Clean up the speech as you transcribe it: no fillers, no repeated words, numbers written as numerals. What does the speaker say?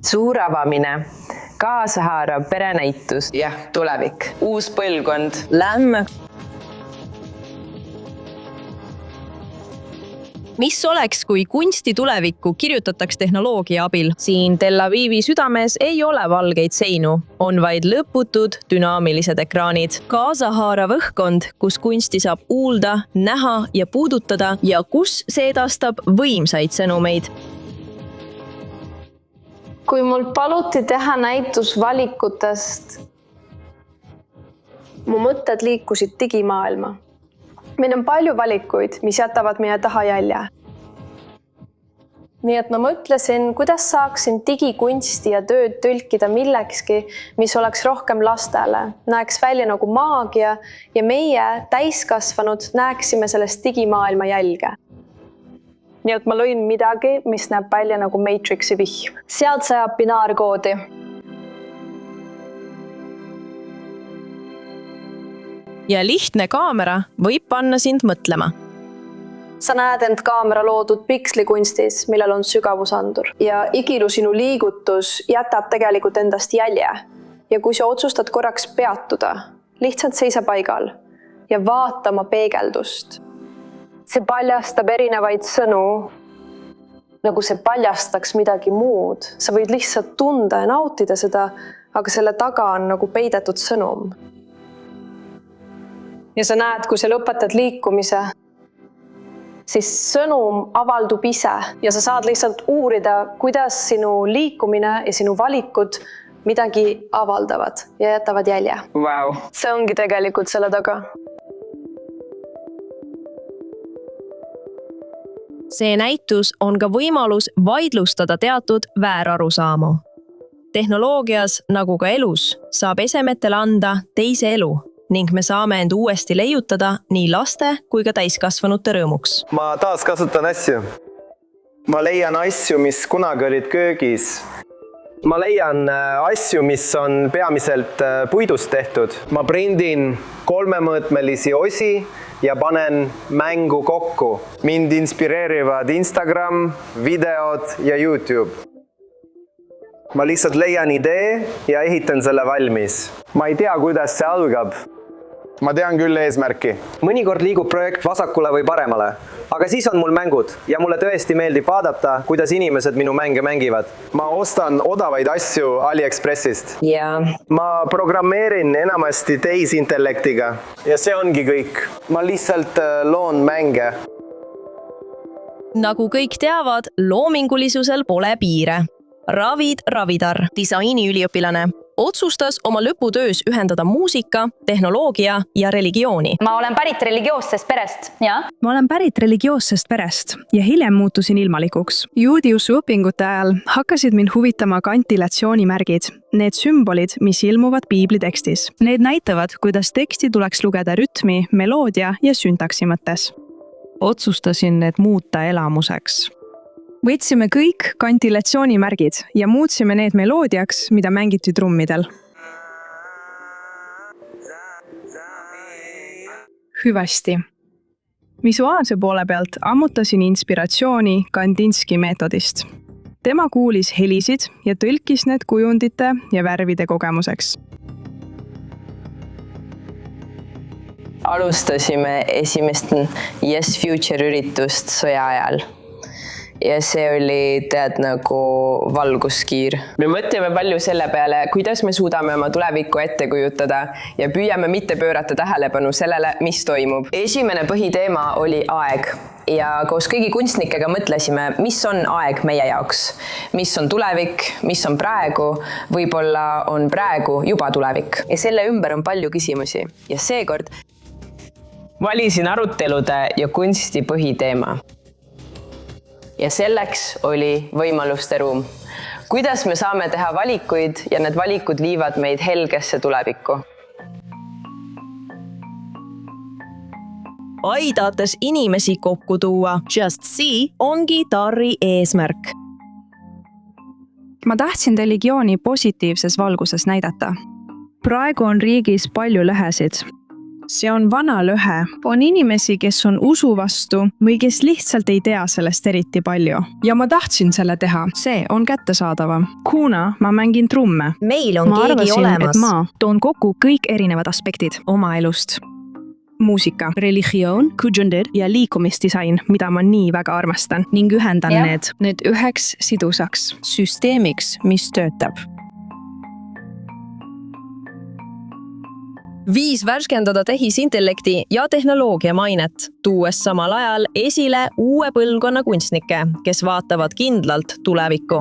Suur avamine, kaasahaarav perenäitus. Jah, tulevik, uus põlvkond. Lämme. Mis oleks, kui kunsti tulevikku kirjutataks tehnoloogia abil? Siin Tel Avivi südames ei ole valgeid seinu, on vaid lõputud dünaamilised ekraanid. Kaasahaarav õhkkond, kus kunsti saab kuulda, näha ja puudutada ja kus see edastab võimsaid sõnumeid. Kui mul paluti teha näitus valikutest, mu mõtted liikusid digimaailma. Meil on palju valikuid, mis jätavad meie taha jälje. Nii et ma mõtlesin, kuidas saaksin digikunsti ja tööd tõlkida millekski, mis oleks rohkem lastele, näeks välja nagu maagia ja meie täiskasvanud näeksime sellest digimaailma jälge. Nii et ma lõin midagi, mis näeb välja nagu Matrixi vihm. Sealt sajab binaarkoodi. Ja lihtne kaamera võib panna sind mõtlema. Sa näed end kaamera loodud pikslikunstis, millel on sügavusandur. Ja igilu sinu liigutus jätab tegelikult endast jälje. Ja kui sa otsustad korraks peatuda, lihtsalt seisa paigal ja vaatama peegeldust. See paljastab erinevaid sõnu, nagu see paljastaks midagi muud. Sa võid lihtsalt tunda ja nautida seda, aga selle taga on nagu peidetud sõnum. Ja sa näed, kui sa lõpetad liikumise, siis sõnum avaldub ise ja sa saad lihtsalt uurida, kuidas sinu liikumine ja sinu valikud midagi avaldavad ja jätavad jälje. Wow. See ongi tegelikult selle taga. See näitus on ka võimalus vaidlustada teatud väärarusaamu. Tehnoloogias, nagu ka elus, saab esemetele anda teise elu ning me saame end uuesti leiutada nii laste kui ka täiskasvanute rõõmuks. Ma taas kasutan asju. Ma leian asju, mis kunagi olid köögis. Ma leian asju, mis on peamiselt puidust tehtud. Ma prindin 3-mõõtmelisi osi ja panen mängu kokku. Mind inspireerivad Instagram, videod ja YouTube. Ma lihtsalt leian idee ja ehitan selle valmis. Ma ei tea, kuidas see algab. Ma tean küll eesmärki. Mõnikord liigub projekt vasakule või paremale, aga siis on mul mängud ja mulle tõesti meeldib vaadata, kuidas inimesed minu mänge mängivad. Ma ostan odavaid asju AliExpressist. Ja Ma programmeerin enamasti tehisintellektiga ja see ongi kõik. Ma lihtsalt loon mänge. Nagu kõik teavad, loomingulisusel pole piire. Ravid Ravidar, disainiüliõpilane, otsustas oma lõputöös ühendada muusika, tehnoloogia ja religiooni. Ma olen pärit religioossest perest, ja? Ma olen pärit religioossest perest ja hiljem muutusin ilmalikuks. Juudiusu õpingute ajal hakkasid mind huvitama kantilatsioonimärgid, need sümbolid, mis ilmuvad piibli tekstis. Need näitavad, kuidas teksti tuleks lugeda rütmi, meloodia ja syntaksi mõttes. Otsustasin need muuta elamuseks. Võtsime kõik kantilatsioonimärgid ja muutsime need meloodiaks, mida mängiti trummidel. Hüvasti. Visuaalse poole pealt ammutasin inspiratsiooni Kandinski meetodist. Tema kuulis helisid ja tõlkis need kujundite ja värvide kogemuseks. alustasime esimest Yes Future üritust sõja ajal. Ja see oli nagu valguskiir. Me mõtleme palju selle peale, kuidas me suudame oma tulevikku ette kujutada ja püüame mitte pöörata tähelepanu sellele, mis toimub. Esimene põhiteema oli aeg ja koos kõigi kunstnikega mõtlesime, mis on aeg meie jaoks. Mis on tulevik, mis on praegu, võib-olla on praegu juba tulevik. Ja selle ümber on palju küsimusi ja seekord valisin arutelude ja kunsti põhiteema. Ja selleks oli võimaluste ruum. Kuidas me saame teha valikuid ja need valikud viivad meid helgesse tulevikku? Aidates inimesi kokku tuua, Just See ongi Darri eesmärk. Ma tahtsin religiooni positiivses valguses näidata. Praegu on riigis palju lõhesid. see on vana lõhe. On inimesi, kes on usu vastu või kes lihtsalt ei tea sellest eriti palju. Ja ma tahtsin selle teha. See on kättesaadavam. Kuna ma mängin trumme. Meil on ma keegi arvasin, olemas. et ma toon kokku kõik erinevad aspektid oma elust. Muusika, religioon, kujundid ja liikumisdisain, mida ma nii väga armastan ning ühendan need üheks sidusaks süsteemiks, mis töötab. 5 värskendada tehisintellekti ja tehnoloogia mainet, tuues samal ajal esile uue põlvkonna kunstnikke, kes vaatavad kindlalt tulevikku.